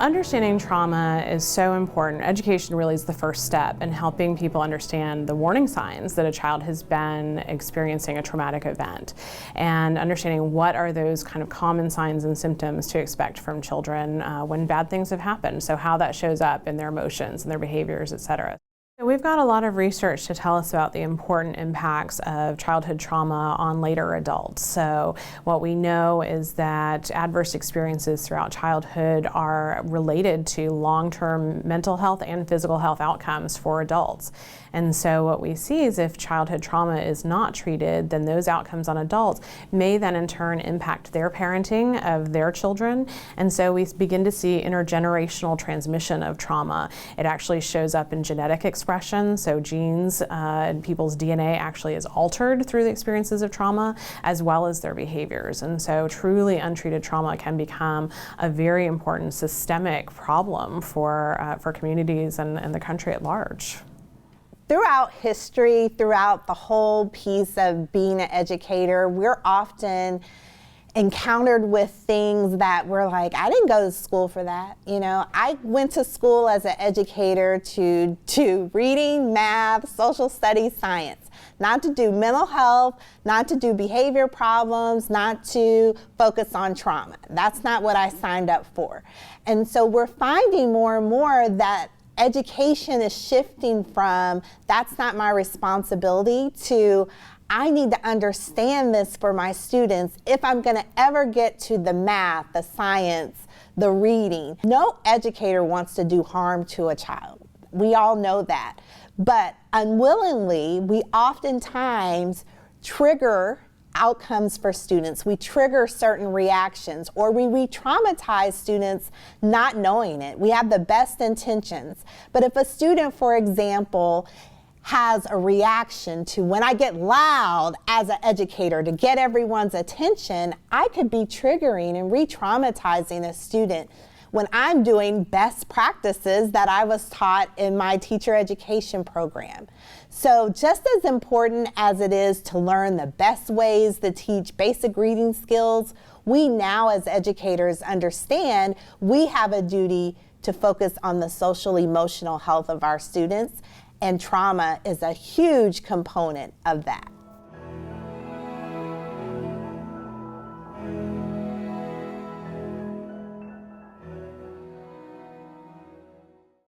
Understanding trauma is so important. Education really is the first step in helping people understand the warning signs that a child has been experiencing a traumatic event, and understanding what are those kind of common signs and symptoms to expect from children when bad things have happened, so how that shows up in their emotions and their behaviors, etc. We've got a lot of research to tell us about the important impacts of childhood trauma on later adults. So what we know is that adverse experiences throughout childhood are related to long-term mental health and physical health outcomes for adults. And so what we see is if childhood trauma is not treated, then those outcomes on adults may then in turn impact their parenting of their children. And so we begin to see intergenerational transmission of trauma. It actually shows up in genetic expression, so genes in people's DNA actually is altered through the experiences of trauma, as well as their behaviors. And so truly untreated trauma can become a very important systemic problem for communities and the country at large. Throughout history, throughout the whole piece of being an educator, we're often encountered with things that we're like, I didn't go to school for that. You know, I went to school as an educator to do reading, math, social studies, science, not to do mental health, not to do behavior problems, not to focus on trauma. That's not what I signed up for. And so we're finding more and more that education is shifting from that's not my responsibility to I need to understand this for my students if I'm going to ever get to the math, the science, the reading. No educator wants to do harm to a child. We all know that. But unwillingly, we oftentimes trigger outcomes for students. We trigger certain reactions, or we re-traumatize students not knowing it. We have the best intentions. But if a student, for example, has a reaction to when I get loud as an educator to get everyone's attention, I could be triggering and re-traumatizing a student when I'm doing best practices that I was taught in my teacher education program. So just as important as it is to learn the best ways to teach basic reading skills, we now as educators understand we have a duty to focus on the social emotional health of our students, and trauma is a huge component of that.